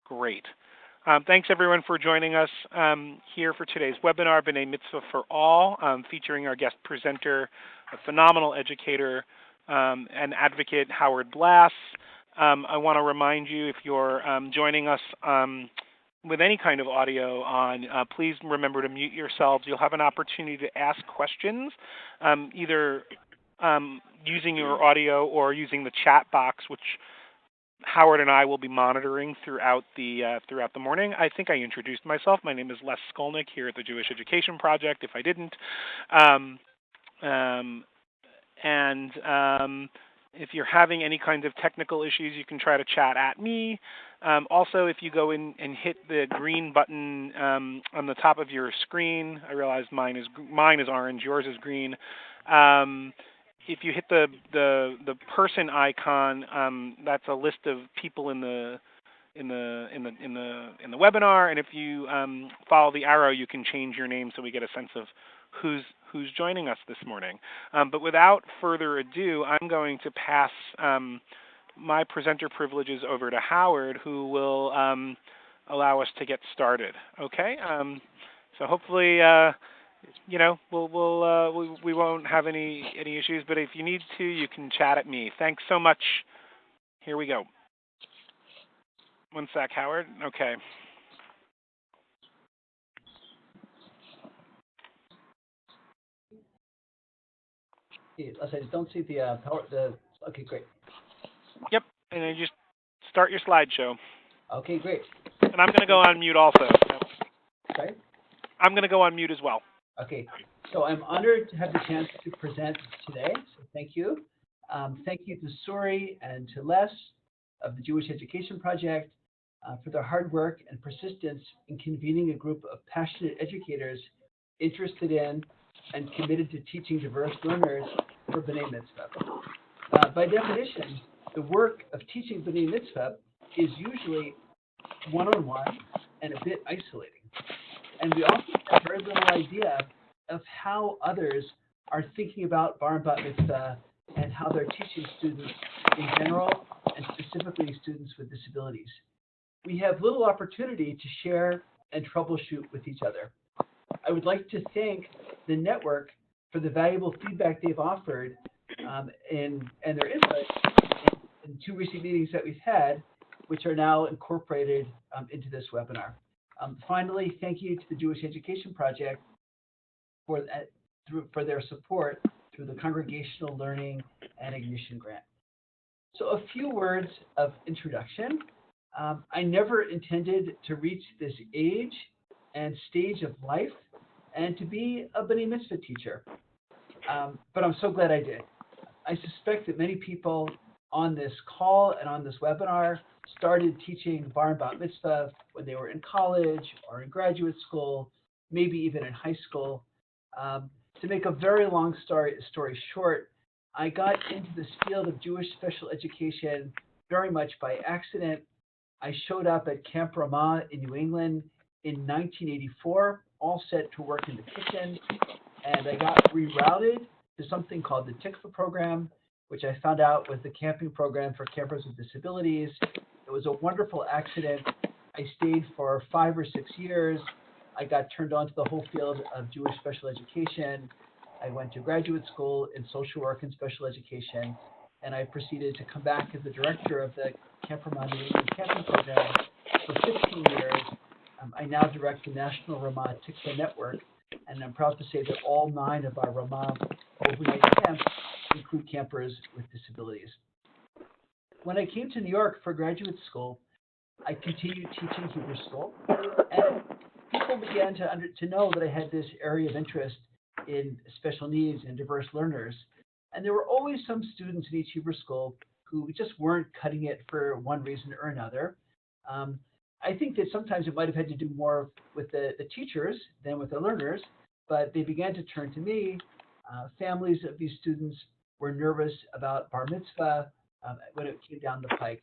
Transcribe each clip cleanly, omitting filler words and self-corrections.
Great. Thanks, everyone, for joining us here for today's webinar, B'nai Mitzvah for All, featuring our guest presenter, a phenomenal educator and advocate, Howard Blas. I want to remind you, if you're joining us with any kind of audio on, please remember to mute yourselves. You'll have an opportunity to ask questions, either using your audio or using the chat box, which Howard and I will be monitoring throughout the morning. I think I introduced myself. My name is Les Skolnick here at the Jewish Education Project, if I didn't. If you're having any kinds of technical issues, you can try to chat at me. Also, if you go in and hit the green button on the top of your screen, I realize mine is orange, yours is green. If you hit the person icon, that's a list of people in the webinar, and if you follow the arrow, you can change your name so we get a sense of who's joining us this morning. But without further ado, I'm going to pass my presenter privileges over to Howard, who will allow us to get started. Okay, so hopefully. We won't have any issues, but if you need to, you can chat at me. Thanks so much. Here we go. One sec, Howard. Okay. I don't see the power. Okay, great. Yep, and then just start your slideshow. Okay, great. And I'm going to go on mute also. Sorry? I'm going to go on mute as well. Okay, so I'm honored to have the chance to present today, so thank you. Thank you to Suri and to Les of the Jewish Education Project for their hard work and persistence in convening a group of passionate educators interested in and committed to teaching diverse learners for B'nai Mitzvah. By definition, the work of teaching B'nai Mitzvah is usually one-on-one and a bit isolating. And we often have very little idea of how others are thinking about Bar and Bat Mitzvah and how they're teaching students in general and specifically students with disabilities. We have little opportunity to share and troubleshoot with each other. I would like to thank the network for the valuable feedback they've offered and their input in two recent meetings that we've had, which are now incorporated into this webinar. Finally, thank you to the Jewish Education Project for their support through the Congregational Learning and Ignition Grant. So a few words of introduction. I never intended to reach this age and stage of life and to be a B'nai Mitzvah teacher, but I'm so glad I did. I suspect that many people on this call and on this webinar started teaching Bar and Bat Mitzvah when they were in college or in graduate school, maybe even in high school. To make a very long story short, I got into this field of Jewish special education very much by accident. I showed up at Camp Ramah in New England in 1984, all set to work in the kitchen, and I got rerouted to something called the Tikva program, which I found out was the camping program for campers with disabilities. It was a wonderful accident. I stayed for 5 or 6 years. I got turned on to the whole field of Jewish special education. I went to graduate school in social work and special education, and I proceeded to come back as the director of the Camp Ramah New England camping program for 15 years. I now direct the National Ramah Tikva Network, and I'm proud to say that all 9 of our Ramah overnight camps include campers with disabilities. When I came to New York for graduate school, I continued teaching Hebrew school, and people began to know that I had this area of interest in special needs and diverse learners. And there were always some students in each Hebrew school who just weren't cutting it for one reason or another. I think that sometimes it might have had to do more with the teachers than with the learners, but they began to turn to me. Families of these students were nervous about bar mitzvah when it came down the pike.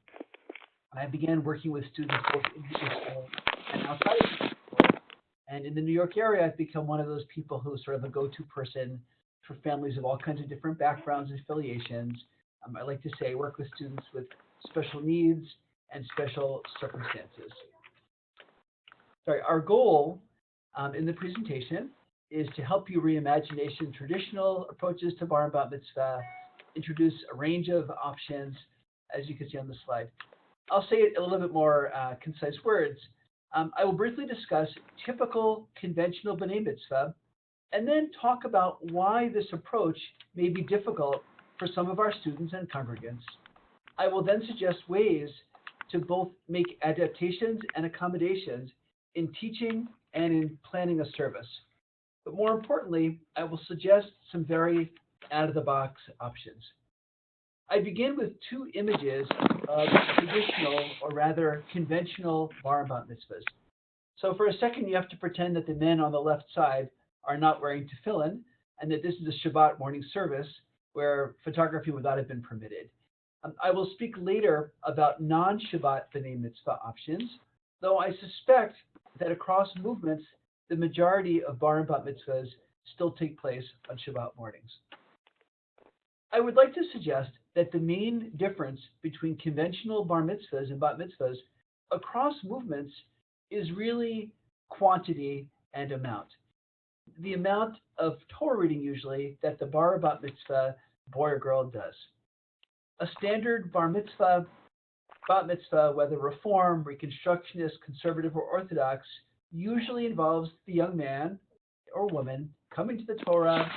I began working with students both in Hebrew school and outside of Hebrew school. And in the New York area, I've become one of those people who's sort of a go-to person for families of all kinds of different backgrounds and affiliations. I like to say I work with students with special needs and special circumstances. Our goal in the presentation is to help you reimagine traditional approaches to bar and bat mitzvah, introduce a range of options, as you can see on the slide. I'll say it in a little bit more concise words. I will briefly discuss typical conventional b'nai mitzvah, and then talk about why this approach may be difficult for some of our students and congregants. I will then suggest ways to both make adaptations and accommodations in teaching and in planning a service. But more importantly, I will suggest some very out-of-the-box options. I begin with two images of traditional, or rather conventional, bar and bat mitzvahs. So for a second, you have to pretend that the men on the left side are not wearing tefillin, and that this is a Shabbat morning service where photography would not have been permitted. I will speak later about non-Shabbat b'nai mitzvah options, though I suspect that across movements, the majority of bar and bat mitzvahs still take place on Shabbat mornings. I would like to suggest that the main difference between conventional bar mitzvahs and bat mitzvahs across movements is really quantity and amount. The amount of Torah reading usually that the bar or bat mitzvah boy or girl does. A standard bar mitzvah, bat mitzvah, whether Reform, Reconstructionist, Conservative, or Orthodox, usually involves the young man or woman coming to the Torah,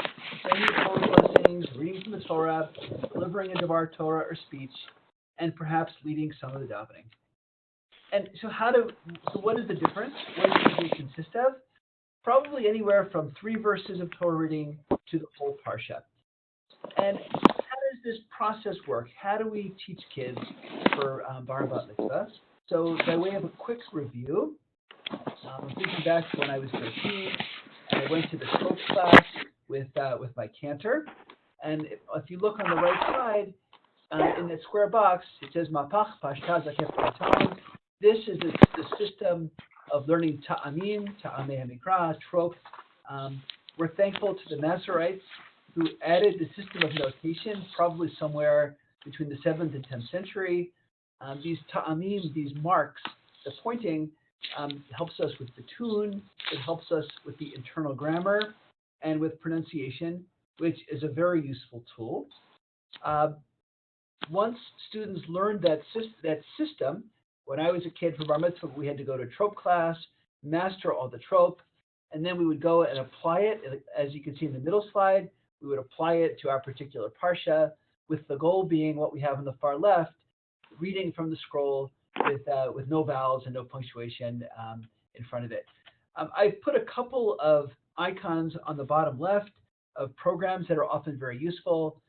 saying the Torah blessings, reading from the Torah, delivering a Devar Torah or speech, and perhaps leading some of the davening. And so what is the difference? What does it usually consist of? Probably anywhere from 3 verses of Torah reading to the whole parsha. And how does this process work? How do we teach kids for bar and bat mitzvah? So by way of a quick review, I'm thinking back to when I was 13, and I went to the Trope class with my cantor. And if you look on the right side, in that square box, it says Mapach Pashta Zakef. This is the system of learning ta'amim, ta'amei hamikra, trope. We're thankful to the Masoretes who added the system of notation, probably somewhere between the 7th and 10th century. These ta'amim, these marks, the pointing, helps us with the tune. It helps us with the internal grammar and with pronunciation, which is a very useful tool. Once students learned that system, when I was a kid for bar mitzvah, we had to go to trope class, master all the trope, and then we would go and apply it. As you can see in the middle slide, we would apply it to our particular parsha, with the goal being what we have on the far left, reading from the scroll with no vowels and no punctuation in front of it. I've put a couple of icons on the bottom left of programs that are often very useful.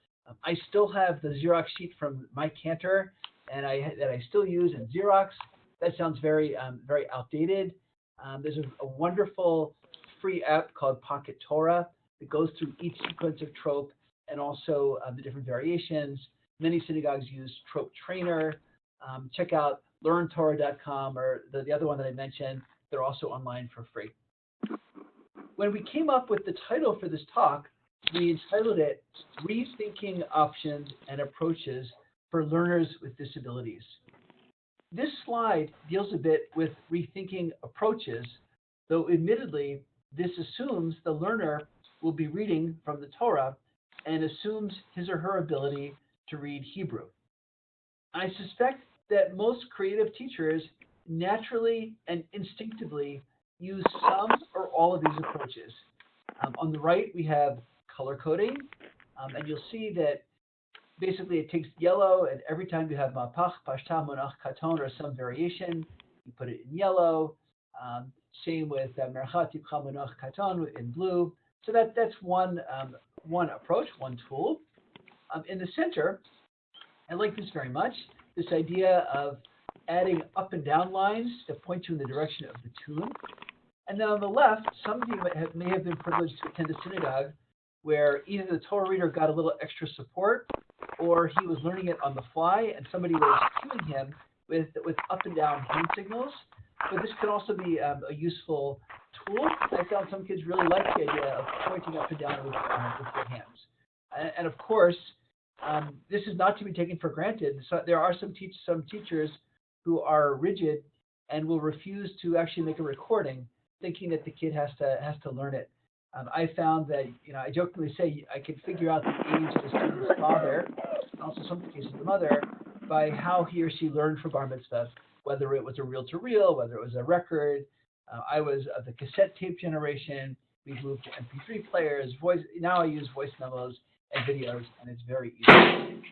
I still have the Xerox sheet from my cantor that I still use in Xerox. That sounds very outdated. There's a wonderful free app called Pocket Torah that goes through each sequence of trope and also the different variations. Many synagogues use Trope Trainer. Check out LearnTorah.com or the other one that I mentioned. They're also online for free. When we came up with the title for this talk, we entitled it Rethinking Options and Approaches for Learners with Disabilities. This slide deals a bit with rethinking approaches, though admittedly, this assumes the learner will be reading from the Torah and assumes his or her ability to read Hebrew. I suspect that most creative teachers naturally and instinctively use some or all of these approaches. On the right, we have color coding, and you'll see that basically it takes yellow, and every time you have mapach, pashta, monach, katon, or some variation, you put it in yellow. Same with merchat, tipcha, monach, katon in blue. So that's one approach, one tool. In the center, I like this very much, this idea of adding up and down lines that point you in the direction of the tune. And then on the left, some of you may have been privileged to attend a synagogue where either the Torah reader got a little extra support or he was learning it on the fly and somebody was cueing him with up and down hand signals. But this can also be a useful tool. I found some kids really like the idea of pointing up and down with their hands. And of course, this is not to be taken for granted. So there are some teachers who are rigid and will refuse to actually make a recording, thinking that the kid has to learn it. I found that, I jokingly say I could figure out the age of the student's father, and also some cases the mother, by how he or she learned for bar mitzvah, whether it was a reel-to-reel, whether it was a record. I was of the cassette tape generation. We've moved to MP3 players, voice. Now I use voice memos and videos, and it's very easy.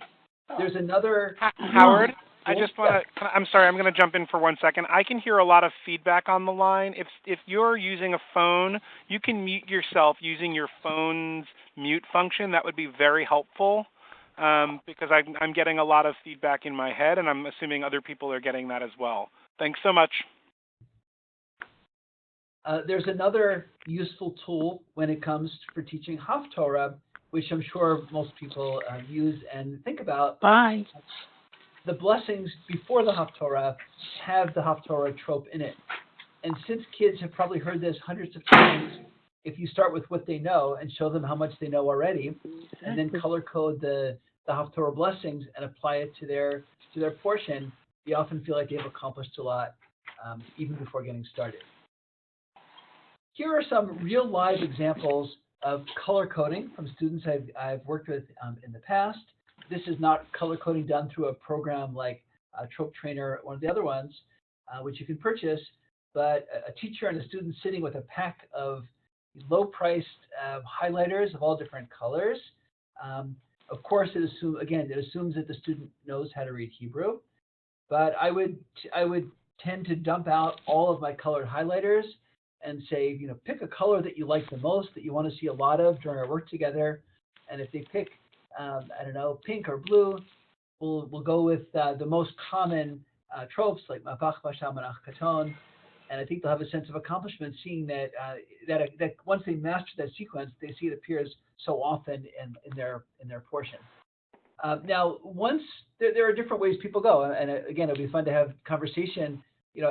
There's another... Howard, I just want to, I'm sorry, I'm going to jump in for 1 second. I can hear a lot of feedback on the line. If you're using a phone, you can mute yourself using your phone's mute function. That would be very helpful because I'm getting a lot of feedback in my head, and I'm assuming other people are getting that as well. Thanks so much. There's another useful tool when it comes for teaching Haftarah, which I'm sure most people use and think about. Bye. The blessings before the Haftarah have the Haftarah trope in it. And since kids have probably heard this hundreds of times, if you start with what they know and show them how much they know already, and then color code the Haftarah blessings and apply it to their portion, you often feel like they've accomplished a lot even before getting started. Here are some real live examples of color coding from students I've worked with in the past. This is not color coding done through a program like Trope Trainer, one of the other ones, which you can purchase, but a teacher and a student sitting with a pack of low-priced highlighters of all different colors. Of course, it assumes that the student knows how to read Hebrew, but I would tend to dump out all of my colored highlighters and say, pick a color that you like the most, that you want to see a lot of during our work together. And if they pick, pink or blue, we'll go with the most common tropes like Mapach, Basham, and Achkaton. And I think they'll have a sense of accomplishment seeing that once they master that sequence, they see it appears so often in their portion. Now, once there are different ways people go, and again, it'll be fun to have conversation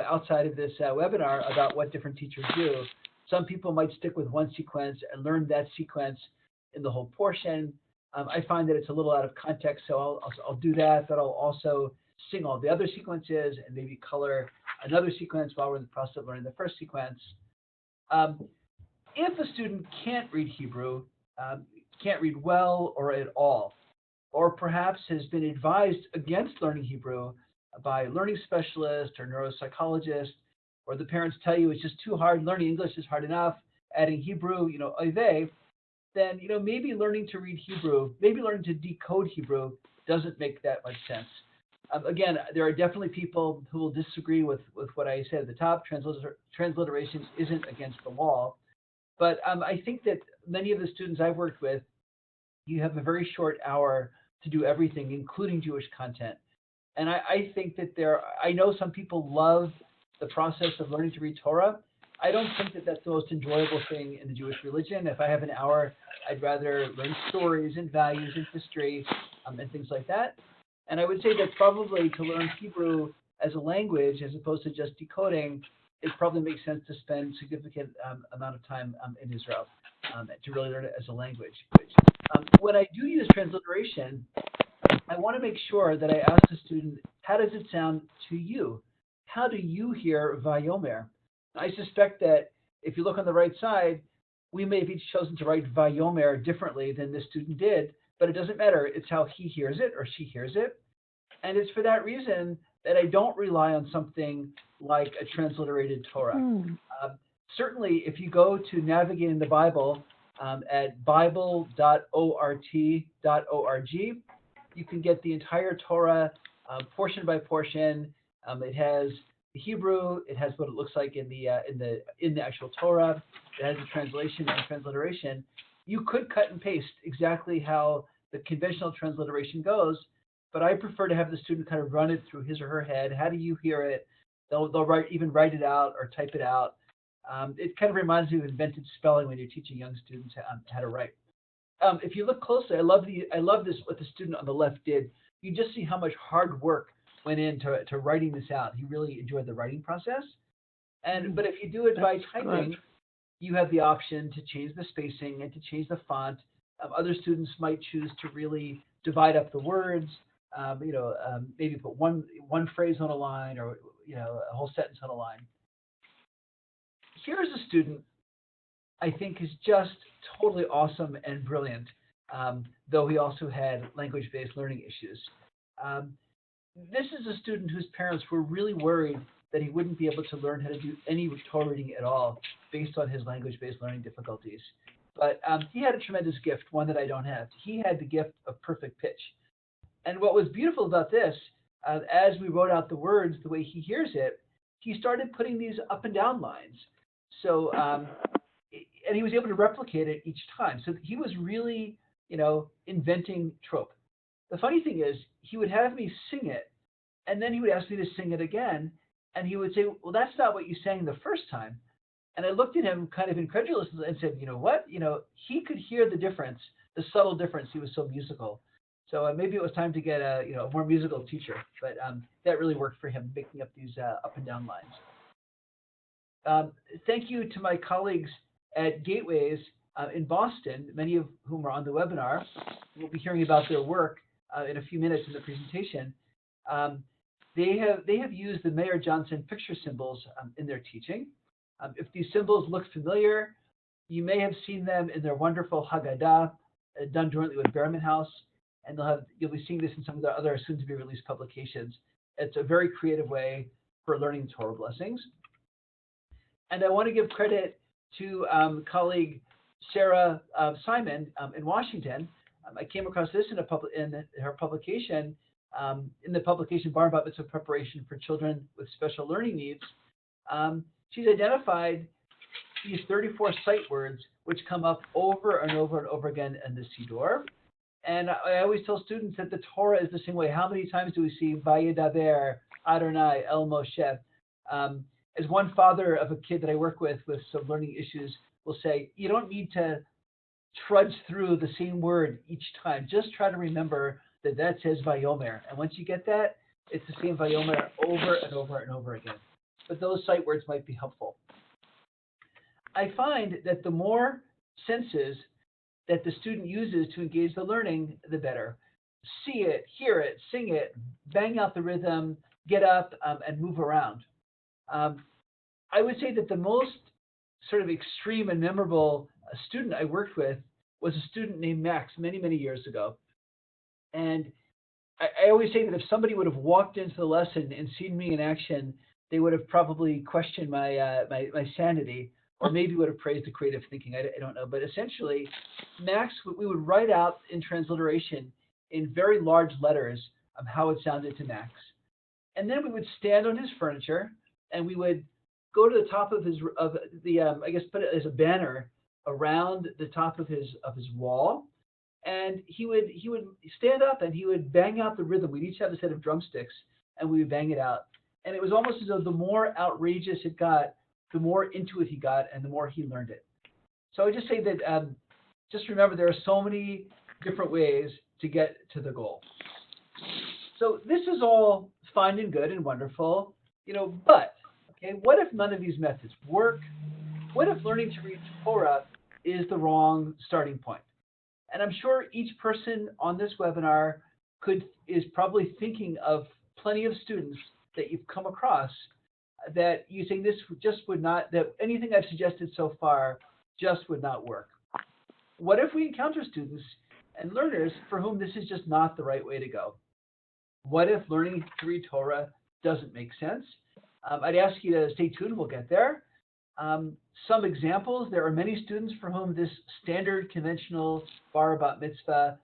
outside of this webinar about what different teachers do. Some people might stick with one sequence and learn that sequence in the whole portion. I find that it's a little out of context, so I'll do that, but I'll also sing all the other sequences and maybe color another sequence while we're in the process of learning the first sequence. If a student can't read Hebrew, can't read well or at all, or perhaps has been advised against learning Hebrew by a learning specialist or neuropsychologist, or the parents tell you it's just too hard, learning English is hard enough, adding Hebrew, oy then, maybe learning to read Hebrew, maybe learning to decode Hebrew doesn't make that much sense. Again, there are definitely people who will disagree with what I said at the top. Transliteration isn't against the law. But I think that many of the students I've worked with, you have a very short hour to do everything, including Jewish content. And I think that I know some people love the process of learning to read Torah. I don't think that that's the most enjoyable thing in the Jewish religion. If I have an hour, I'd rather learn stories and values and history and things like that. And I would say that probably to learn Hebrew as a language, as opposed to just decoding, it probably makes sense to spend significant amount of time in Israel to really learn it as a language. When I do use transliteration, I want to make sure that I ask the student, how does it sound to you? How do you hear Vayomer? I suspect that if you look on the right side, we may have each chosen to write Vayomer differently than this student did, but it doesn't matter. It's how he hears it or she hears it. And it's for that reason that I don't rely on something like a transliterated Torah. Certainly, if you go to Navigating the Bible at bible.ort.org, you can get the entire Torah portion by portion. It has the Hebrew. It has what it looks like in the actual Torah. It has the translation and transliteration. You could cut and paste exactly how the conventional transliteration goes, but I prefer to have the student kind of run it through his or her head. How do you hear it? They'll even write it out or type it out. It kind of reminds me of invented spelling when you're teaching young students how to write. If you look closely, I love this what the student on the left did. You just see how much hard work went into writing this out. He really enjoyed the writing process. But if you do it by typing, you have the option to change the spacing and to change the font. Other students might choose to really divide up the words. Maybe put one phrase on a line, or a whole sentence on a line. Here's a student I think is just totally awesome and brilliant, though he also had language-based learning issues. This is a student whose parents were really worried that he wouldn't be able to learn how to do any Torah reading at all based on his language-based learning difficulties. But he had a tremendous gift, one that I don't have. He had the gift of perfect pitch. And what was beautiful about this, as we wrote out the words the way he hears it, he started putting these up and down lines. So, and he was able to replicate it each time. So he was really, inventing Trope. The funny thing is, he would have me sing it, and then he would ask me to sing it again, and he would say, well, that's not what you sang the first time. And I looked at him kind of incredulous and said, you know what? He could hear the difference, the subtle difference. He was so musical. So maybe it was time to get a more musical teacher. But that really worked for him, making up these up and down lines. Thank you to my colleagues at Gateways in Boston, many of whom are on the webinar. We'll be hearing about their work in a few minutes in the presentation. They have used the Mayer Johnson picture symbols in their teaching. If these symbols look familiar, you may have seen them in their wonderful Haggadah, done jointly with Berman House, and you'll be seeing this in some of their other soon-to-be-released publications. It's a very creative way for learning Torah blessings. And I want to give credit to colleague Sarah Simon in Washington. I came across this in her publication, in the publication Bar Bat Mitzvah Preparation for Children with Special Learning Needs. She's identified these 34 sight words which come up over and over and over again in the Siddur. And I always tell students that the Torah is the same way. How many times do we see Vayedaber, Adonai, El Moshe? As one father of a kid that I work with some learning issues will say, you don't need to trudge through the same word each time. Just try to remember that says Vayomer. And once you get that, it's the same Vayomer over and over and over again. But those sight words might be helpful. I find that the more senses that the student uses to engage the learning, the better. See it, hear it, sing it, bang out the rhythm, get up and move around. I would say that the most sort of extreme and memorable student I worked with was a student named Max many, many years ago. And I always say that if somebody would have walked into the lesson and seen me in action, they would have probably questioned my sanity, or maybe would have praised the creative thinking. I don't know. But essentially, Max, we would write out in Transliteration in very large letters how it sounded to Max. And then we would stand on his furniture and we would go to the top of put it as a banner around the top of his wall. And he would stand up and he would bang out the rhythm. We'd each have a set of drumsticks and we would bang it out. And it was almost as though the more outrageous it got, the more into it he got and the more he learned it. So I would just say that just remember there are so many different ways to get to the goal. So this is all fine and good and wonderful, but what if none of these methods work? What if learning to read Torah is the wrong starting point? And I'm sure each person on this webinar is probably thinking of plenty of students that you've come across that you think this just would not, that anything I've suggested so far just would not work. What if we encounter students and learners for whom this is just not the right way to go? What if learning to read Torah doesn't make sense? I'd ask you to stay tuned, we'll get there. Some examples, there are many students for whom this standard conventional bar bat mitzvah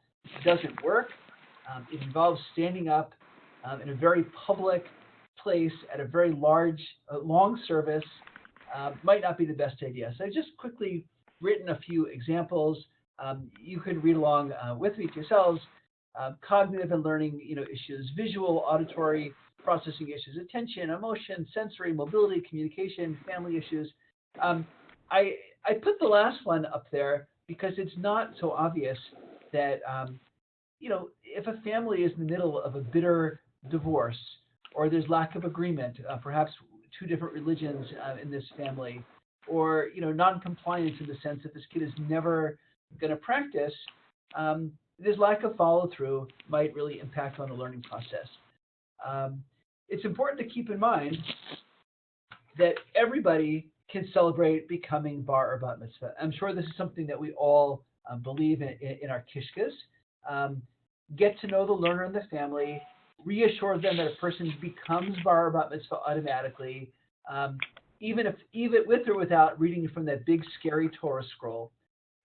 doesn't work. It involves standing up in a very public place at a very long service. Might not be the best idea. So I've just quickly written a few examples. You could read along with me to yourselves. Cognitive and learning issues, visual, auditory, processing issues, attention, emotion, sensory, mobility, communication, family issues. I put the last one up there because it's not so obvious that, if a family is in the middle of a bitter divorce or there's lack of agreement, perhaps two different religions in this family, or, non-compliance in the sense that this kid is never going to practice, this lack of follow-through might really impact on the learning process. it's important to keep in mind that everybody can celebrate becoming bar or bat mitzvah. I'm sure this is something that we all believe in our kishkas. Get to know the learner and the family, reassure them that a person becomes bar or bat mitzvah automatically, even with or without reading from that big scary Torah scroll,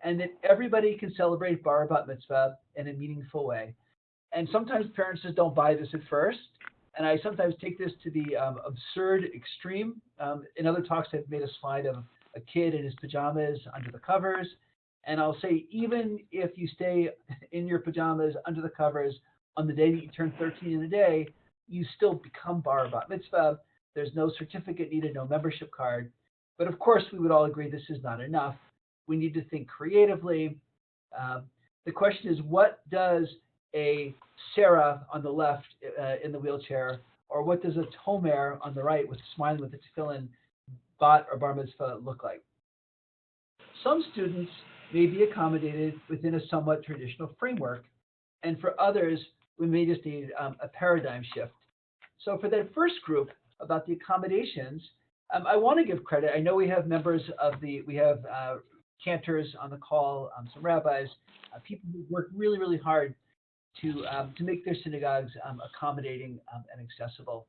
and that everybody can celebrate bar or bat mitzvah in a meaningful way. And sometimes parents just don't buy this at first. And I sometimes take this to the absurd extreme. In other talks, I've made a slide of a kid in his pajamas under the covers. And I'll say, even if you stay in your pajamas under the covers on the day that you turn 13 in a day, you still become bar or bat mitzvah. There's no certificate needed, no membership card. But of course, we would all agree this is not enough. We need to think creatively. The question is, what does a Sarah on the left in the wheelchair, or what does a Tomer on the right with smiling with the tefillin, bat or bar mitzvah look like? Some students may be accommodated within a somewhat traditional framework, and for others, we may just need a paradigm shift. So for that first group about the accommodations, I want to give credit. I know we have members of we have cantors on the call, some rabbis, people who work really, really hard to make their synagogues accommodating and accessible.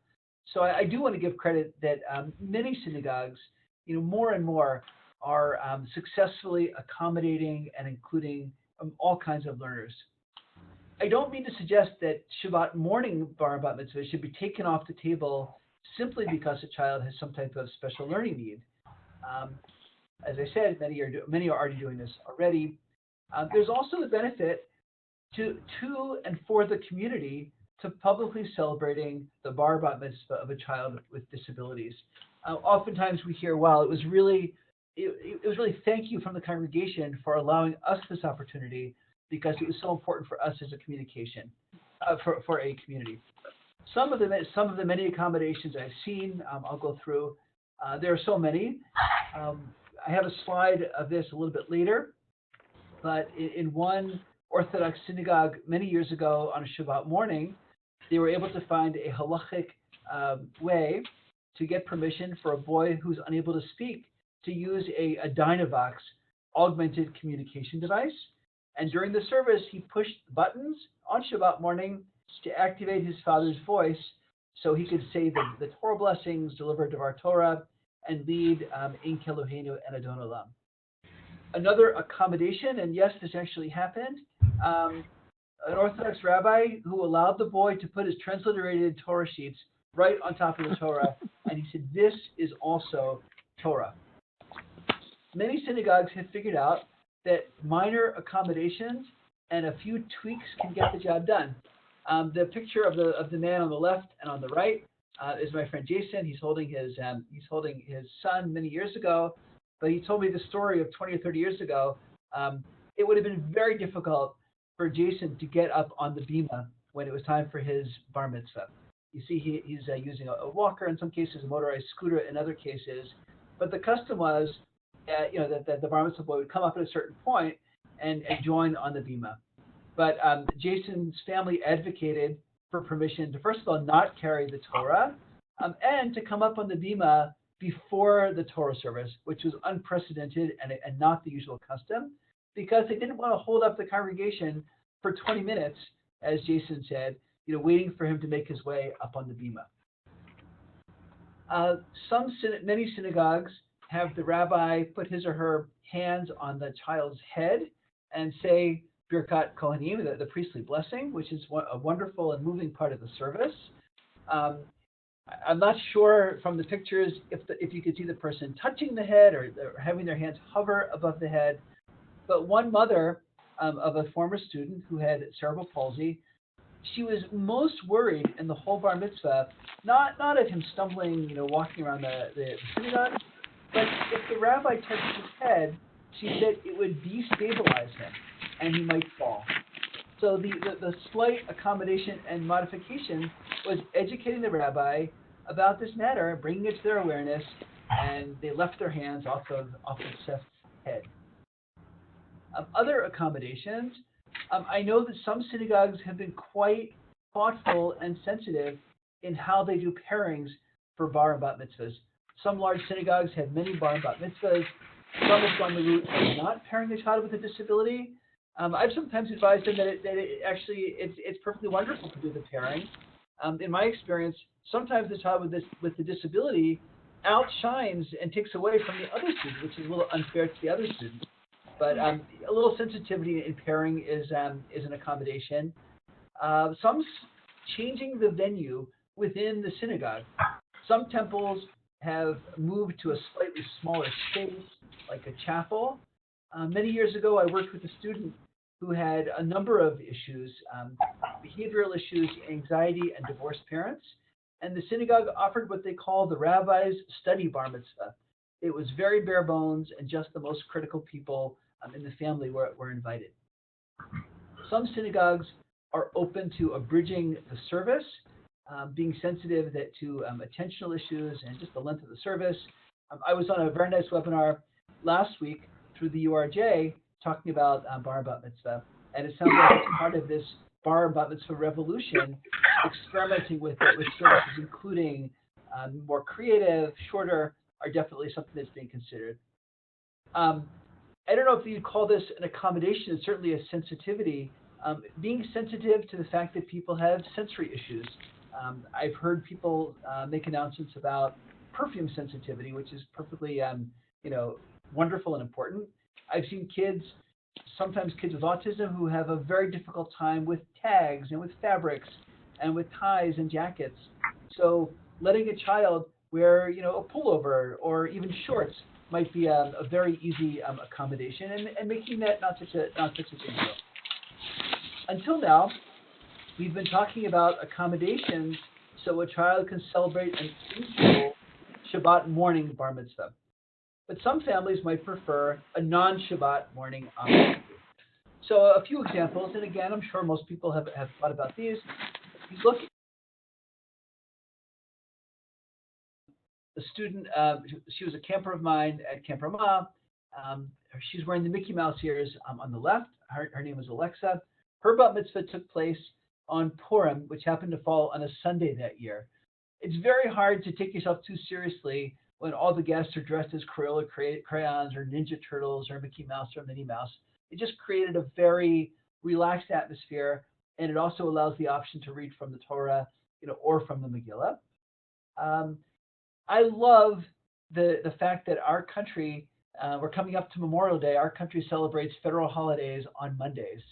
So I do want to give credit that many synagogues, more and more are successfully accommodating and including all kinds of learners. I don't mean to suggest that Shabbat morning bar bat mitzvah should be taken off the table simply because a child has some type of special learning need. As I said, many are already doing this already. There's also the benefit to and for the community to publicly celebrating the bar bat mitzvah of a child with disabilities. Oftentimes we hear, "Wow, it was really thank you from the congregation for allowing us this opportunity because it was so important for us as a communication for a community." Some of the many accommodations I've seen, I'll go through. There are so many. I have a slide of this a little bit later, but in one Orthodox synagogue many years ago on a Shabbat morning, they were able to find a halachic way to get permission for a boy who's unable to speak to use a Dynavox augmented communication device. And during the service, he pushed buttons on Shabbat morning to activate his father's voice so he could say the Torah blessings, deliver Devar Torah, and lead In Keloheinu and Adon Olam. Another accommodation, and yes, this actually happened, an Orthodox rabbi who allowed the boy to put his transliterated Torah sheets right on top of the Torah, and he said, "This is also Torah." Many synagogues have figured out that minor accommodations and a few tweaks can get the job done. The picture of the man on the left and on the right is my friend Jason. He's holding his son many years ago, but he told me the story of 20 or 30 years ago. It would have been very difficult for Jason to get up on the Bimah when it was time for his bar mitzvah. You see, he's using a walker in some cases, a motorized scooter in other cases, but the custom was, that the bar mitzvah boy would come up at a certain point and join on the Bimah. But Jason's family advocated for permission to, first of all, not carry the Torah, and to come up on the Bimah before the Torah service, which was unprecedented and not the usual custom, because they didn't want to hold up the congregation for 20 minutes, as Jason said, waiting for him to make his way up on the Bimah. Many synagogues have the rabbi put his or her hands on the child's head and say Birkat Kohanim, the priestly blessing, which is a wonderful and moving part of the service. I'm not sure from the pictures if you could see the person touching the head or having their hands hover above the head. But one mother of a former student who had cerebral palsy, she was most worried in the whole bar mitzvah, not of him stumbling, walking around the synagogue, but if the rabbi touched his head, she said it would destabilize him and he might fall. So the slight accommodation and modification was educating the rabbi about this matter, bringing it to their awareness, and they left their hands off of Seth's head. Other accommodations, I know that some synagogues have been quite thoughtful and sensitive in how they do pairings for bar and bat mitzvahs. Some large synagogues have many bar and bat mitzvahs. Some have gone the route of not pairing a child with a disability. I've sometimes advised them that it's perfectly wonderful to do the pairing. In my experience, sometimes the child with the disability outshines and takes away from the other student, which is a little unfair to the other student. But a little sensitivity in pairing is an accommodation. Some changing the venue within the synagogue. Some temples have moved to a slightly smaller space, like a chapel. Many years ago, I worked with a student who had a number of issues, behavioral issues, anxiety, and divorced parents. And the synagogue offered what they call the rabbi's study bar mitzvah. It was very bare bones, and just the most critical people in the family were invited. Some synagogues are open to abridging the service, being sensitive to attentional issues and just the length of the service. I was on a very nice webinar last week through the URJ talking about bar and bat mitzvah, and it sounds like it's part of this bar and bat mitzvah revolution, experimenting with services, including more creative, shorter, are definitely something that's being considered. I don't know if you'd call this an accommodation. It's certainly a sensitivity. Being sensitive to the fact that people have sensory issues. I've heard people make announcements about perfume sensitivity, which is perfectly, wonderful and important. I've seen sometimes kids with autism who have a very difficult time with tags and with fabrics and with ties and jackets. So letting a child wear, a pullover or even shorts might be a very easy accommodation, and making that not such a big deal. Until now, we've been talking about accommodations so a child can celebrate an in-school Shabbat morning bar mitzvah. But some families might prefer a non-Shabbat morning option. So a few examples, and again, I'm sure most people have thought about these. If you look, the student, she was a camper of mine at Camp Ramah. She's wearing the Mickey Mouse ears on the left. Her name is Alexa. Her bat mitzvah took place on Purim, which happened to fall on a Sunday that year. It's very hard to take yourself too seriously when all the guests are dressed as Crayola crayons or Ninja Turtles or Mickey Mouse or Minnie Mouse. It just created a very relaxed atmosphere, and it also allows the option to read from the Torah, or from the Megillah. I love the fact that our country, we're coming up to Memorial Day. Our country celebrates federal holidays on Mondays.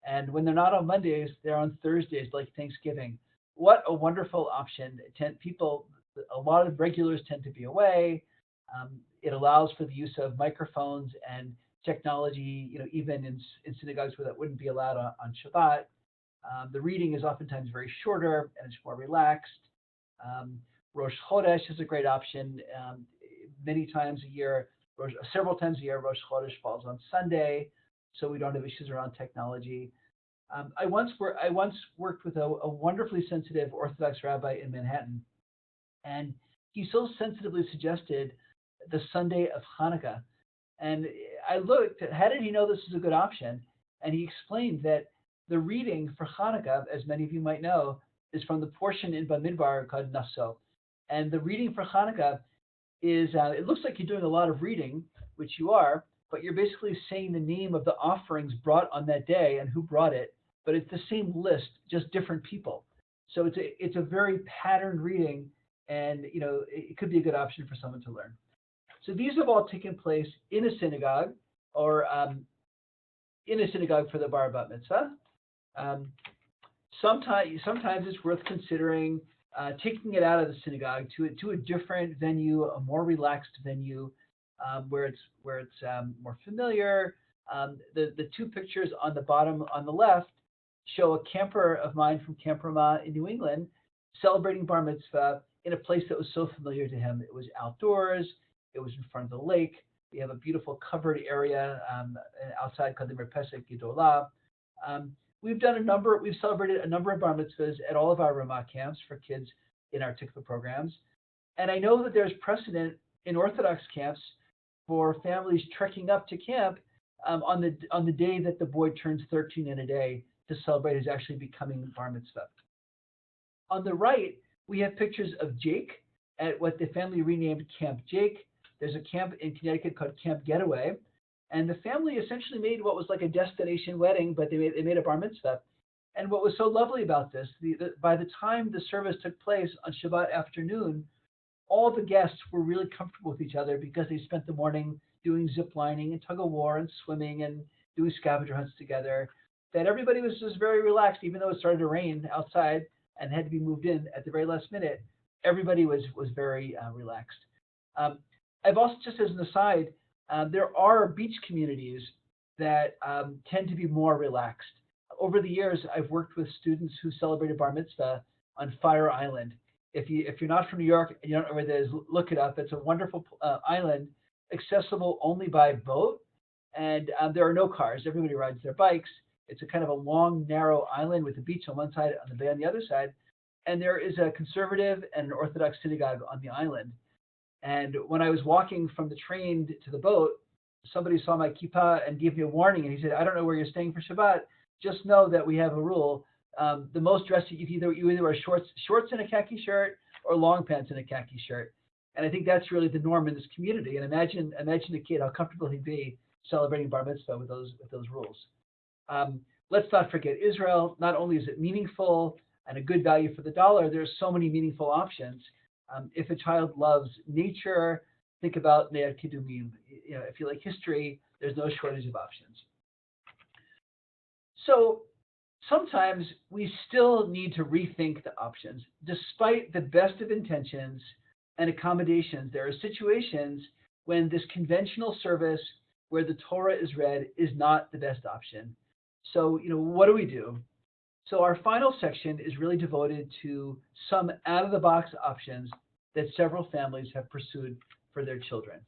And when they're not on Mondays, they're on Thursdays, like Thanksgiving. What a wonderful option. A lot of regulars tend to be away. It allows for the use of microphones and technology, even in synagogues where that wouldn't be allowed on Shabbat. The reading is oftentimes very shorter and it's more relaxed. Rosh Chodesh is a great option. Several times a year, Rosh Chodesh falls on Sunday, so we don't have issues around technology. I once worked with a wonderfully sensitive Orthodox rabbi in Manhattan, and he so sensitively suggested the Sunday of Hanukkah. And I looked at, how did he know this was a good option? And he explained that the reading for Hanukkah, as many of you might know, is from the portion in Bamidbar called Naso. And the reading for Hanukkah is, it looks like you're doing a lot of reading, which you are, but you're basically saying the name of the offerings brought on that day and who brought it, but it's the same list, just different people. So it's a very patterned reading, and it could be a good option for someone to learn. So these have all taken place in a synagogue, or in a synagogue for the bar bat mitzvah. Sometimes it's worth considering taking it out of the synagogue to a different venue, a more relaxed venue, where it's more familiar. The two pictures on the bottom on the left show a camper of mine from Camp Ramah in New England celebrating bar mitzvah in a place that was so familiar to him. It was outdoors. It was in front of the lake. We have a beautiful covered area outside called the Merpesek Gedolah. We've celebrated a number of bar mitzvahs at all of our Ramah camps for kids in our Tikva programs. And I know that there's precedent in Orthodox camps for families trekking up to camp on the day that the boy turns 13 in a day to celebrate his actually becoming bar mitzvah. On the right, We have pictures of Jake at what the family renamed Camp Jake. There's a camp in Connecticut called Camp Getaway. And the family essentially made what was like a destination wedding, but they made a bar mitzvah. And what was so lovely about this, by the time the service took place on Shabbat afternoon, all the guests were really comfortable with each other because they spent the morning doing zip lining and tug of war and swimming and doing scavenger hunts together. That everybody was just very relaxed, even though it started to rain outside and had to be moved in at the very last minute. Everybody was very relaxed. I've also, just as an aside, there are beach communities that tend to be more relaxed. Over the years, I've worked with students who celebrated bar mitzvah on Fire Island. If you're not from New York and you don't know where that is, look it up. It's a wonderful island, accessible only by boat, and there are no cars. Everybody rides their bikes. It's a kind of a long, narrow island with a beach on one side and the bay on the other side. And there is a conservative and an Orthodox synagogue on the island. And when I was walking from the train to the boat, somebody saw my kippah and gave me a warning. And he said, "I don't know where you're staying for Shabbat. Just know that we have a rule. The most dressed, you either wear shorts and a khaki shirt or long pants and a khaki shirt." And I think that's really the norm in this community. And imagine a kid, how comfortable he'd be celebrating bar mitzvah with those rules. Let's not forget Israel. Not only is it meaningful and a good value for the dollar, there's so many meaningful options. If a child loves nature, think about Ne'er Kidumim. If you like history, there's no shortage of options. So sometimes we still need to rethink the options. Despite the best of intentions and accommodations, there are situations when this conventional service where the Torah is read is not the best option. So, what do we do? So our final section is really devoted to some out-of-the-box options that several families have pursued for their children.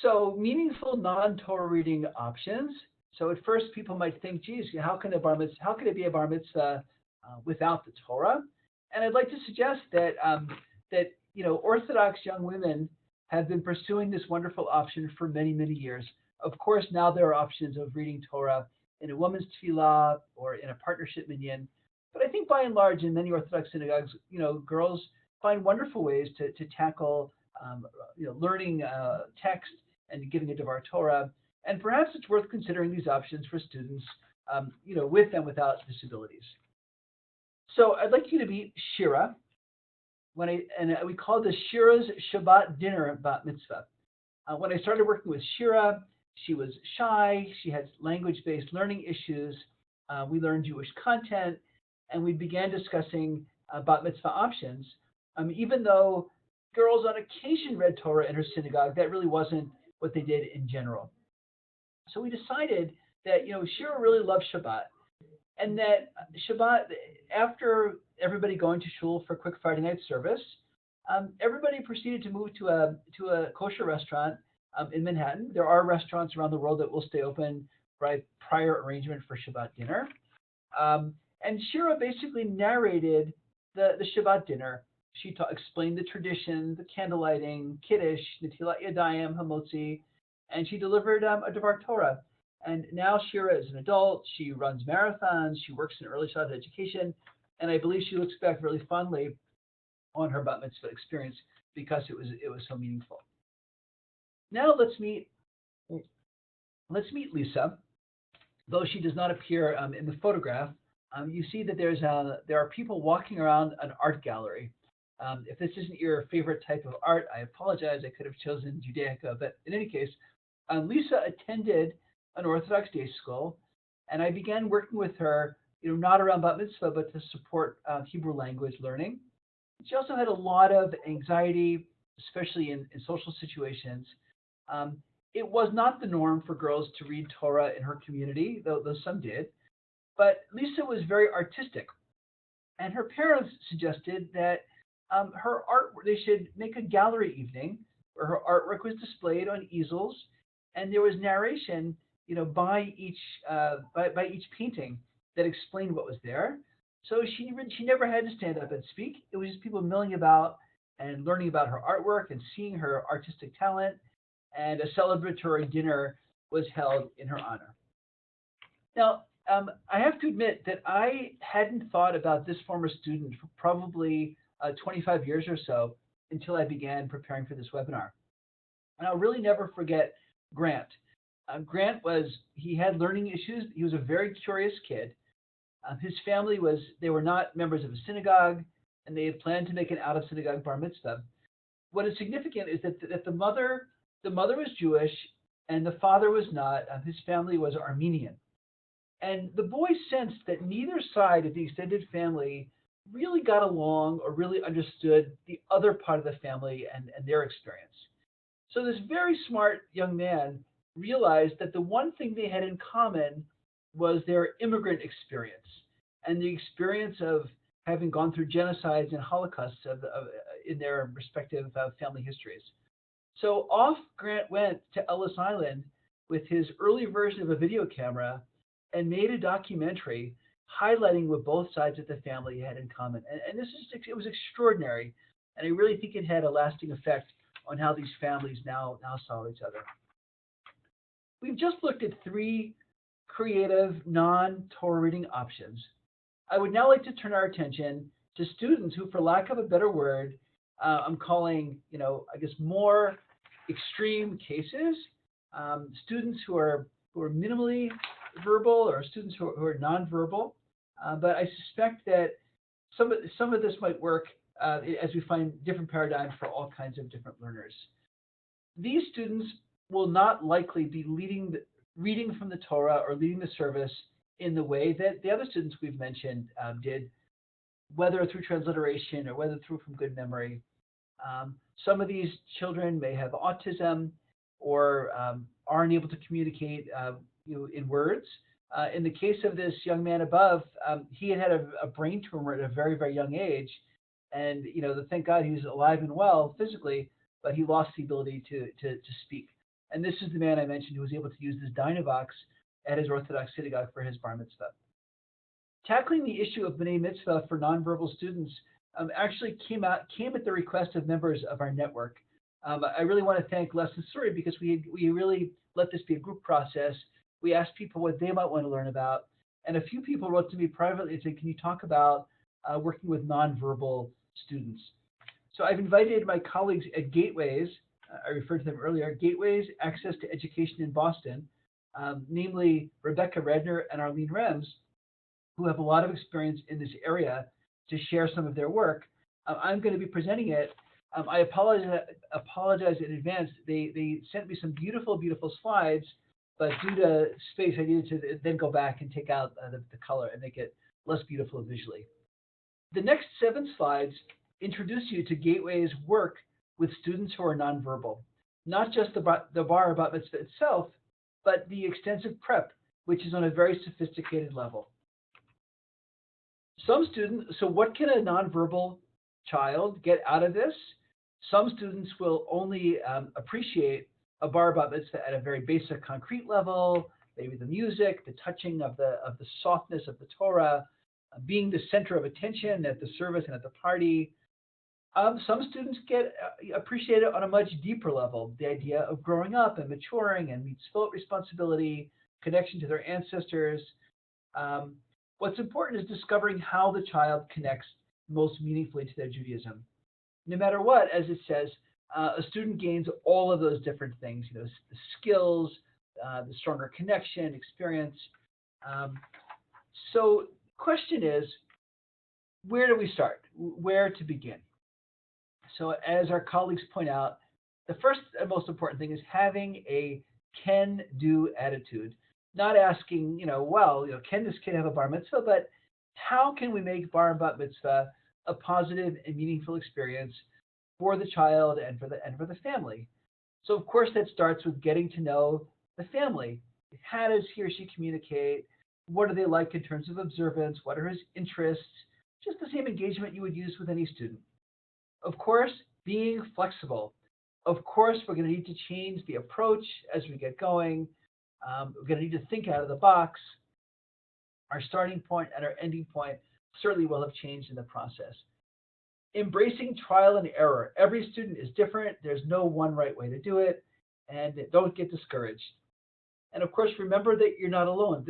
So meaningful non-Torah reading options. So at first people might think, geez, how can it be a bar mitzvah without the Torah? And I'd like to suggest that Orthodox young women have been pursuing this wonderful option for many, many years. Of course, now there are options of reading Torah in a woman's tefillah or in a partnership minyan. But I think by and large, in many Orthodox synagogues, girls find wonderful ways to tackle, learning text and giving a Devar Torah. And perhaps it's worth considering these options for students, with and without disabilities. So I'd like you to meet Shira. We call this Shira's Shabbat dinner bat mitzvah. When I started working with Shira, she was shy. She had language-based learning issues. We learned Jewish content, and we began discussing bat mitzvah options. Even though girls on occasion read Torah in her synagogue, that really wasn't what they did in general. So we decided that Shira really loved Shabbat, and that Shabbat, after everybody going to shul for a quick Friday night service, everybody proceeded to move to a kosher restaurant in Manhattan. There are restaurants around the world that will stay open by prior arrangement for Shabbat dinner. And Shira basically narrated the Shabbat dinner. She explained the tradition, the candlelighting, Kiddush, Netilat Yadayim, Hamotzi, and she delivered a Devar Torah. And now Shira is an adult. She runs marathons. She works in early childhood education. And I believe she looks back really fondly on her bat mitzvah experience because it was so meaningful. Now let's meet Lisa. Though she does not appear in the photograph, you see that there are people walking around an art gallery. If this isn't your favorite type of art, I apologize. I could have chosen Judaica, but in any case, Lisa attended an Orthodox day school, and I began working with her, not around bat mitzvah, but to support Hebrew language learning. She also had a lot of anxiety, especially in social situations. It was not the norm for girls to read Torah in her community, though some did. But Lisa was very artistic, and her parents suggested that they should make a gallery evening where her artwork was displayed on easels, and there was narration, by each painting that explained what was there. So she never had to stand up and speak. It was just people milling about and learning about her artwork and seeing her artistic talent. And a celebratory dinner was held in her honor. Now, I have to admit that I hadn't thought about this former student for probably 25 years or so until I began preparing for this webinar. And I'll really never forget Grant. Grant he had learning issues. He was a very curious kid. His family they were not members of a synagogue, and they had planned to make an out-of-synagogue bar mitzvah. What is significant is that the mother was Jewish and the father was not. His family was Armenian. And the boy sensed that neither side of the extended family really got along or really understood the other part of the family and their experience. So this very smart young man realized that the one thing they had in common was their immigrant experience and the experience of having gone through genocides and holocausts in their respective family histories. So off Grant went to Ellis Island with his early version of a video camera and made a documentary highlighting what both sides of the family had in common. And it was extraordinary. And I really think it had a lasting effect on how these families now saw each other. We've just looked at 3 creative non-Torah reading options. I would now like to turn our attention to students who, for lack of a better word, I'm calling, I guess, more extreme cases. Students who are minimally verbal, or students who are nonverbal. But I suspect that some of this might work as we find different paradigms for all kinds of different learners. These students will not likely be reading from the Torah or leading the service in the way that the other students we've mentioned did, whether through transliteration or whether through from good memory. Some of these children may have autism or aren't able to communicate in words. In the case of this young man above, he had a brain tumor at a very, very young age. And, thank God he's alive and well physically, but he lost the ability to speak. And this is the man I mentioned who was able to use this Dynavox at his Orthodox synagogue for his bar mitzvah. Tackling the issue of B'nai Mitzvah for nonverbal students actually came at the request of members of our network. I really want to thank Les and Suri because we really let this be a group process. We asked people what they might want to learn about, and a few people wrote to me privately and said, "Can you talk about working with nonverbal students?" So I've invited my colleagues at Gateways. I referred to them earlier. Gateways Access to Education in Boston, namely Rebecca Redner and Arlene Rems, who have a lot of experience in this area, to share some of their work. I'm going to be presenting it. I apologize in advance. They sent me some beautiful, beautiful slides, but due to space, I needed to then go back and take out the color and make it less beautiful visually. The next 7 slides introduce you to Gateway's work with students who are nonverbal, not just the bar bat mitzvah itself, but the extensive prep, which is on a very sophisticated level. So what can a nonverbal child get out of this? Some students will only appreciate a bar bat mitzvah at a very basic, concrete level, maybe the music, the touching of the softness of the Torah, being the center of attention at the service and at the party. Some students appreciate it on a much deeper level, the idea of growing up and maturing and mitzvot responsibility, connection to their ancestors. What's important is discovering how the child connects most meaningfully to their Judaism. No matter what, as it says, a student gains all of those different things, the skills, the stronger connection, experience. So the question is, where do we start? Where to begin? So as our colleagues point out, the first and most important thing is having a can-do attitude. Not asking, can this kid have a bar mitzvah, but how can we make bar and bat mitzvah a positive and meaningful experience for the child and for the family? So of course that starts with getting to know the family. How does he or she communicate? What are they like in terms of observance? What are his interests? Just the same engagement you would use with any student. Of course, being flexible. Of course, we're going to need to change the approach as we get going. We're going to need to think out of the box. Our starting point and our ending point certainly will have changed in the process. Embracing trial and error. Every student is different. There's no one right way to do it, and don't get discouraged. And of course, remember that you're not alone.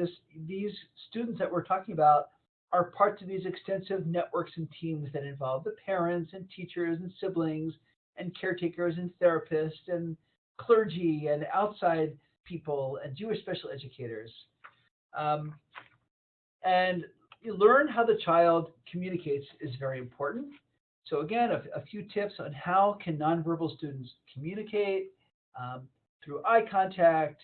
These students that we're talking about are parts of these extensive networks and teams that involve the parents and teachers and siblings and caretakers and therapists and clergy and outside people and Jewish special educators. And you learn how the child communicates is very important. So again, a few tips on how can nonverbal students communicate through eye contact,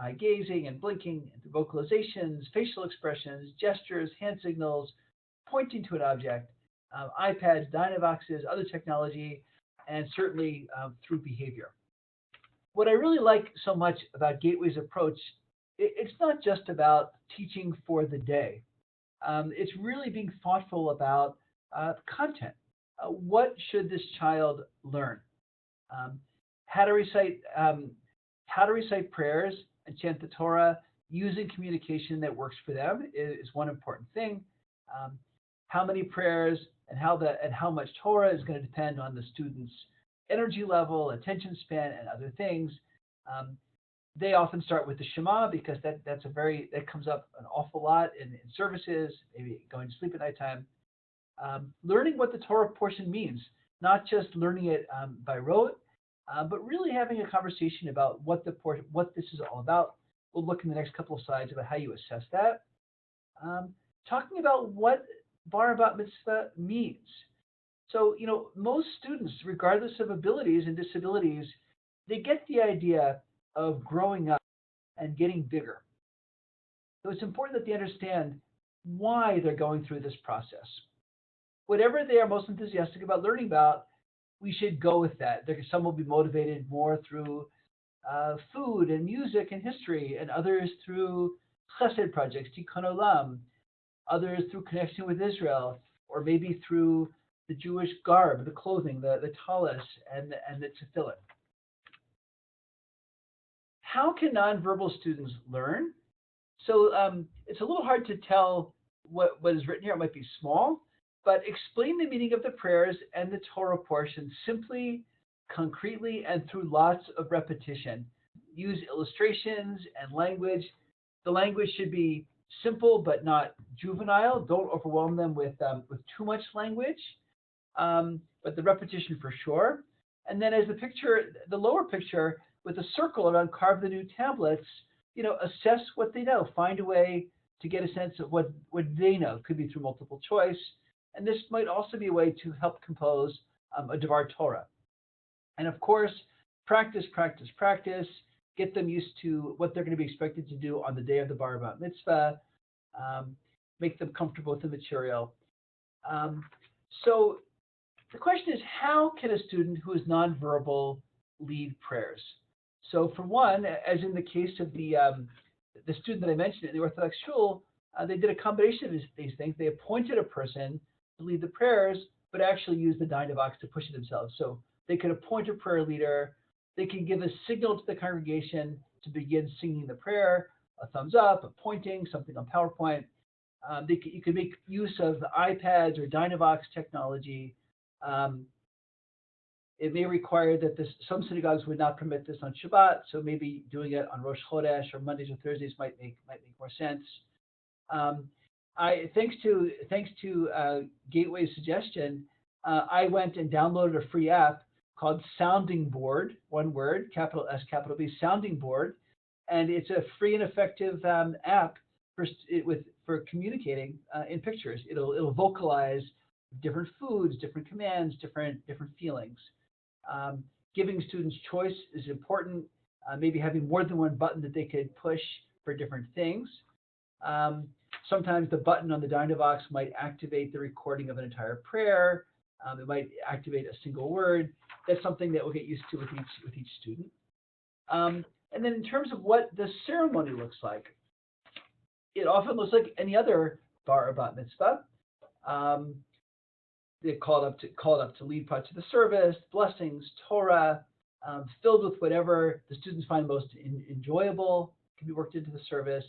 eye gazing and blinking, and vocalizations, facial expressions, gestures, hand signals, pointing to an object, iPads, Dynavoxes, other technology, and certainly through behavior. What I really like so much about Gateway's approach, it's not just about teaching for the day. It's really being thoughtful about content. What should this child learn? How to recite prayers and chant the Torah using communication that works for them is one important thing. How many prayers and how much Torah is going to depend on the student's energy level, attention span, and other things. They often start with the Shema because that comes up an awful lot in services, maybe going to sleep at nighttime. Learning what the Torah portion means, not just learning it by rote, but really having a conversation about what this is all about. We'll look in the next couple of slides about how you assess that. Talking about what Bar Bat Mitzvah means. So, most students, regardless of abilities and disabilities, they get the idea of growing up and getting bigger. So it's important that they understand why they're going through this process. Whatever they are most enthusiastic about learning about, we should go with that. Some will be motivated more through food and music and history, and others through chesed projects, tikkun olam, others through connection with Israel, or maybe through the Jewish garb, the clothing, the talis, and the tefillin. How can nonverbal students learn? So it's a little hard to tell what is written here. It might be small, but explain the meaning of the prayers and the Torah portion simply, concretely, and through lots of repetition. Use illustrations and language. The language should be simple but not juvenile. Don't overwhelm them with too much language, but the repetition for sure. And then as the lower picture with a circle around carve the new tablets, assess what they know. Find a way to get a sense of what they know. It could be through multiple choice. And this might also be a way to help compose a Devar Torah. And of course, practice, practice, practice. Get them used to what they're going to be expected to do on the day of the Bar Bat Mitzvah. Make them comfortable with the material. So the question is, how can a student who is nonverbal lead prayers? So for one, as in the case of the student that I mentioned in the Orthodox Shul, they did a combination of these things. They appointed a person to lead the prayers, but actually used the Dynavox to push it themselves. So they could appoint a prayer leader. They can give a signal to the congregation to begin singing the prayer, a thumbs up, a pointing, something on PowerPoint. You can make use of the iPads or Dynavox technology. It may require that some synagogues would not permit this on Shabbat, so maybe doing it on Rosh Chodesh or Mondays or Thursdays might make more sense. Thanks to Gateway's suggestion, I went and downloaded a free app called Sounding Board, one word, capital S, capital B, Sounding Board, and it's a free and effective app for communicating in pictures. It'll vocalize different foods, different commands, different feelings. Giving students choice is important. Maybe having more than one button that they could push for different things. Sometimes the button on the Dynavox might activate the recording of an entire prayer. It might activate a single word. That's something that we'll get used to with each student. And then in terms of what the ceremony looks like, it often looks like any other bar or bat mitzvah. They're called up to lead parts of the service, blessings, Torah, filled with whatever the students find most enjoyable, can be worked into the service.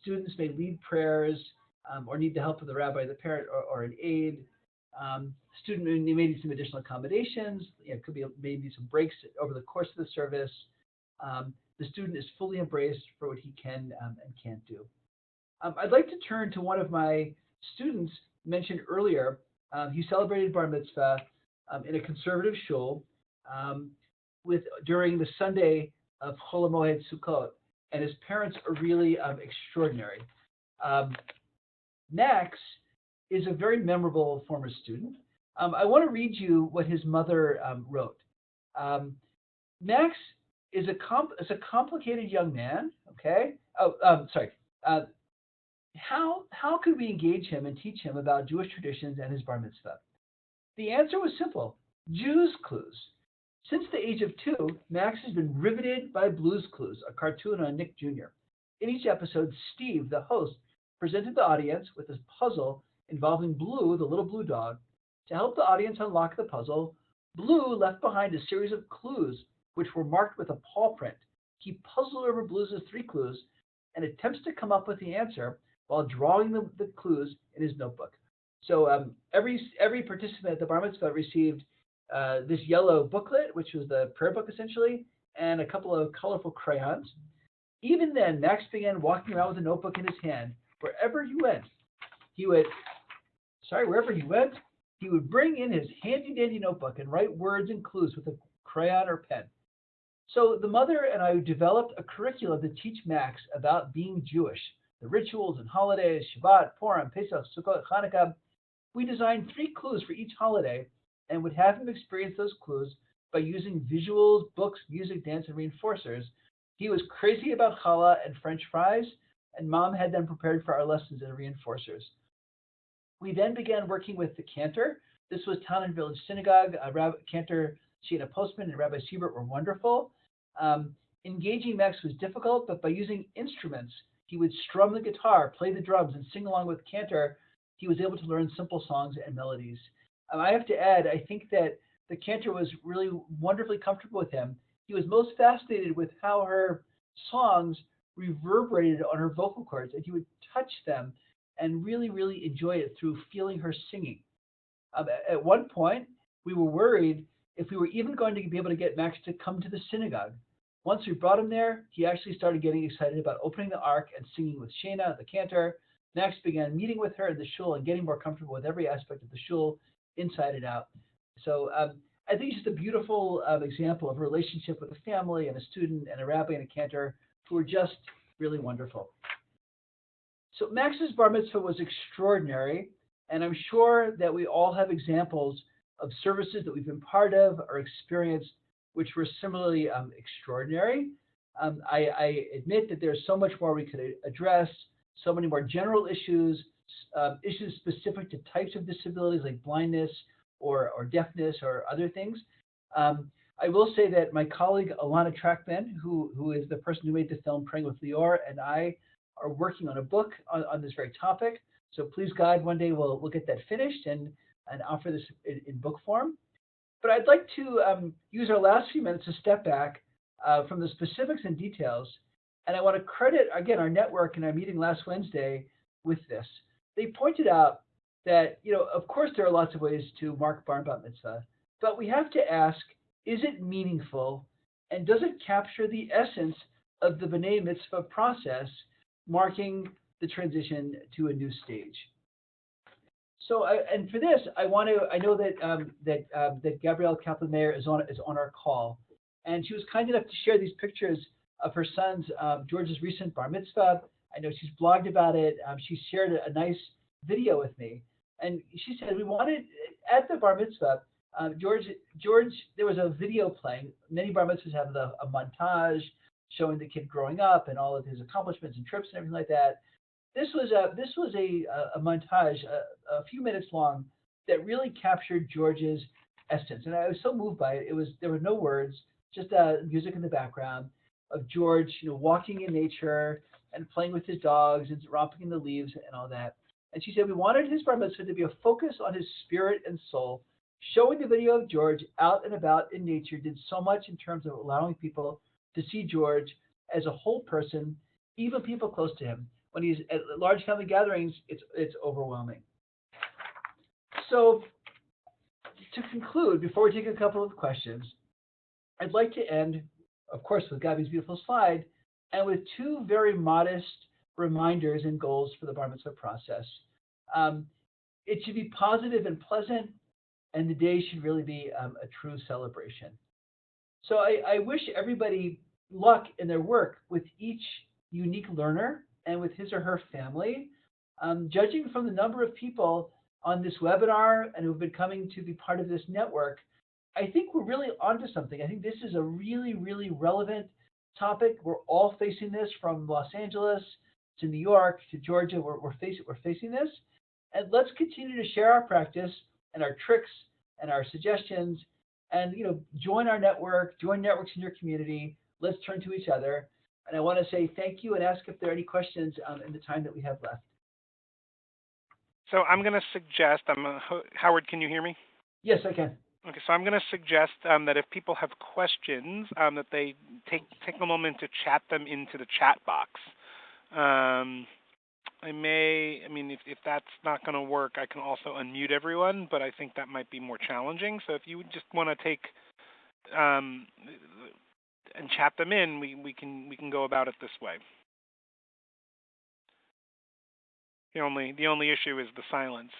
Students may lead prayers or need the help of the rabbi, the parent, or an aide. Student may need some additional accommodations. It could be maybe some breaks over the course of the service. the student is fully embraced for what he can and can't do. I'd like to turn to one of my students mentioned earlier. He celebrated bar mitzvah in a conservative shul during the Sunday of Chol HaMoed Sukkot, and his parents are really extraordinary. Max is a very memorable former student. I want to read you what his mother wrote. Max is a complicated young man. Okay. Sorry. How could we engage him and teach him about Jewish traditions and his bar mitzvah? The answer was simple: Jews Clues. Since the age of 2, Max has been riveted by Blues Clues, a cartoon on Nick Jr. In each episode, Steve, the host, presented the audience with a puzzle involving Blue, the little blue dog. To help the audience unlock the puzzle, Blue left behind a series of clues which were marked with a paw print. He puzzled over Blue's 3 clues and attempts to come up with the answer while drawing the clues in his notebook. So every participant at the bar mitzvah received this yellow booklet, which was the prayer book essentially, and a couple of colorful crayons. Even then, Max began walking around with a notebook in his hand. Wherever he went, he would bring in his handy-dandy notebook and write words and clues with a crayon or pen. So the mother and I developed a curriculum to teach Max about being Jewish, the rituals and holidays, Shabbat, Purim, Pesach, Sukkot, Hanukkah. We designed 3 clues for each holiday and would have him experience those clues by using visuals, books, music, dance, and reinforcers. He was crazy about challah and French fries, and Mom had them prepared for our lessons and reinforcers. We then began working with the cantor. This was Town and Village Synagogue. Cantor Sheena Postman and Rabbi Siebert were wonderful. Engaging Max was difficult, but by using instruments, he would strum the guitar, play the drums, and sing along with cantor. He was able to learn simple songs and melodies. I have to add, I think that the cantor was really wonderfully comfortable with him. He was most fascinated with how her songs reverberated on her vocal cords, and he would touch them and really, really enjoy it through feeling her singing. At one point, we were worried if we were even going to be able to get Max to come to the synagogue. Once we brought him there, he actually started getting excited about opening the ark and singing with Shana, the cantor. Max began meeting with her in the shul and getting more comfortable with every aspect of the shul, inside and out. So I think it's just a beautiful example of a relationship with a family and a student and a rabbi and a cantor who are just really wonderful. So Max's bar mitzvah was extraordinary, and I'm sure that we all have examples of services that we've been part of or experienced which were similarly extraordinary. I admit that there's so much more we could address, so many more general issues, issues specific to types of disabilities like blindness or deafness or other things. I will say that my colleague Alana Trackman, who is the person who made the film Praying with Lior, and I are working on a book on this very topic. So please God, one day we'll get that finished and offer this in book form. But I'd like to use our last few minutes to step back from the specifics and details. And I want to credit, again, our network in our meeting last Wednesday with this. They pointed out that, of course, there are lots of ways to mark bar and bat mitzvah, but we have to ask, is it meaningful? And does it capture the essence of the B'nai Mitzvah process, marking the transition to a new stage? So, and for this, I know that Gabrielle Kaplan-Mayer is on our call, and she was kind enough to share these pictures of her son's George's recent bar mitzvah. I know she's blogged about it. She shared a nice video with me, and she said we wanted at the bar mitzvah. George, there was a video playing. Many bar mitzvahs have a montage showing the kid growing up and all of his accomplishments and trips and everything like that. This was a montage, a few minutes long, that really captured George's essence, and I was so moved by it. There were no words, just music in the background of George, walking in nature and playing with his dogs and romping in the leaves and all that. And she said we wanted his bar mitzvah to be a focus on his spirit and soul. Showing the video of George out and about in nature did so much in terms of allowing people to see George as a whole person, even people close to him. When he's at large family gatherings, it's overwhelming. So to conclude, before we take a couple of questions, I'd like to end of course, with Gabi's beautiful slide, and with two very modest reminders and goals for the bar mitzvah process. Um, it should be positive and pleasant, and the day should really be a true celebration. So I wish everybody luck in their work with each unique learner and with his or her family. Judging from the number of people on this webinar and who've been coming to be part of this network, I think we're really onto something. I think this is a really, really relevant topic. We're all facing this, from Los Angeles to New York to Georgia. We're facing this. And let's continue to share our practice and our tricks and our suggestions, and join our network, join networks in your community. Let's turn to each other. And I want to say thank you and ask if there are any questions in the time that we have left. So I'm going to suggest, Howard, can you hear me? Yes, I can. Okay, so I'm going to suggest that if people have questions, that they take a moment to chat them into the chat box. If that's not going to work, I can also unmute everyone, but I think that might be more challenging. So if you would just want to take and chat them in, we can go about it this way. The only issue is the silence.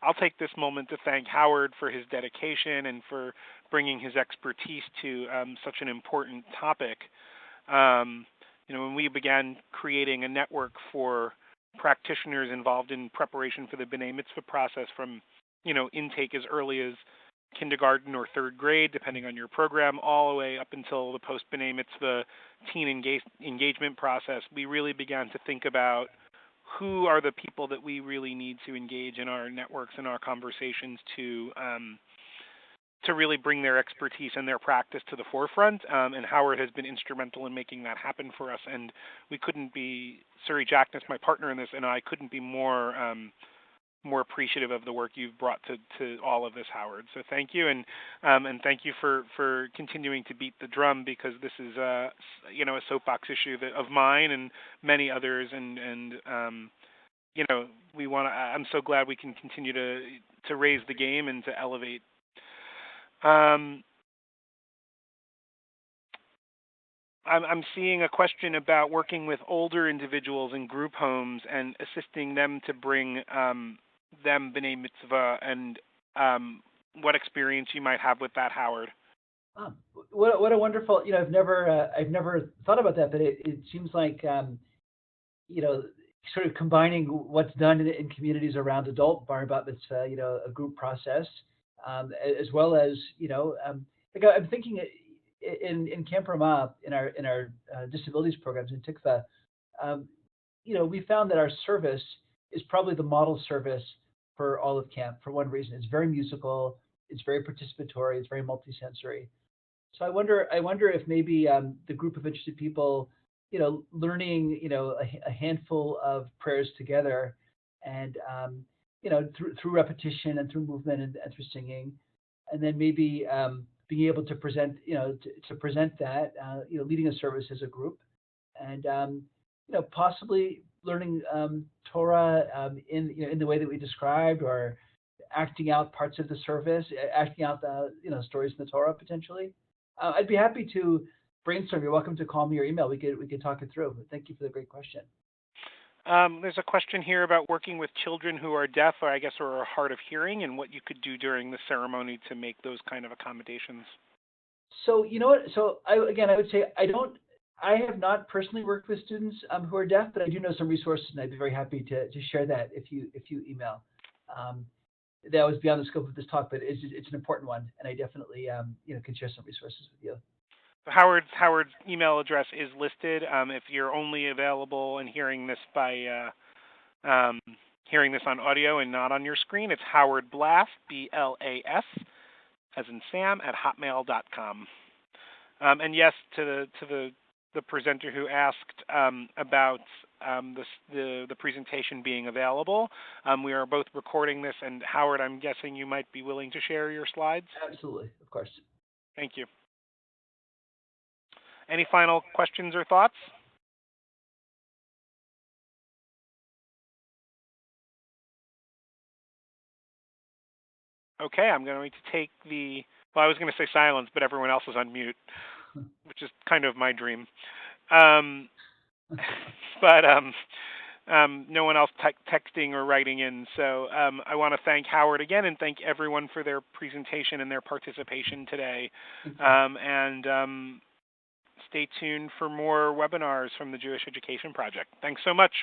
I'll take this moment to thank Howard for his dedication and for bringing his expertise to such an important topic. When we began creating a network for practitioners involved in preparation for the B'nai Mitzvah process, from intake as early as kindergarten or third grade, depending on your program, all the way up until the post-B'nai Mitzvah teen engagement process, we really began to think about who are the people that we really need to engage in our networks and our conversations to really bring their expertise and their practice to the forefront. And Howard has been instrumental in making that happen for us. And we couldn't be, Suri Jackness, my partner in this, and I couldn't be more appreciative of the work you've brought to all of this, Howard. So thank you, and thank you for continuing to beat the drum, because this is a soapbox issue of mine and many others, and I'm so glad we can continue to raise the game and to elevate. I'm seeing a question about working with older individuals in group homes and assisting them to bring them B'nai Mitzvah, and what experience you might have with that, Howard. What a wonderful, I've never thought about that, but it seems like, sort of combining what's done in communities around adult bar mitzvah, a group process, as well as, I'm thinking in Camp Ramah, in our disabilities programs in Tikva, we found that our service is probably the model service for all of camp, for one reason. It's very musical, it's very participatory, it's very multisensory. So I wonder if maybe the group of interested people, learning, a handful of prayers together, and through repetition and through movement and through singing, and then maybe being able to present, to present that, leading a service as a group, and possibly learning Torah in the way that we described, or acting out parts of the service, acting out the stories in the Torah potentially. I'd be happy to brainstorm. You're welcome to call me or email. We could talk it through. But thank you for the great question. There's a question here about working with children who are deaf, or are hard of hearing, and what you could do during the ceremony to make those kind of accommodations. So you know what? So I would say I have not personally worked with students who are deaf, but I do know some resources, and I'd be very happy to share that if you email. That was beyond the scope of this talk, but it's an important one, and I definitely can share some resources with you. Howard's email address is listed. If you're only available and hearing this by hearing this on audio and not on your screen, it's Howard Blas, BLAS, as in Sam, at hotmail.com. And yes, to the presenter who asked about the presentation being available, we are both recording this, and Howard, I'm guessing you might be willing to share your slides? Absolutely, of course. Thank you. Any final questions or thoughts? Okay, I'm going to take the Well, I was going to say silence, but everyone else is on mute, which is kind of my dream. Um, but no one else texting or writing in. So I want to thank Howard again and thank everyone for their presentation and their participation today. And stay tuned for more webinars from the Jewish Education Project. Thanks so much.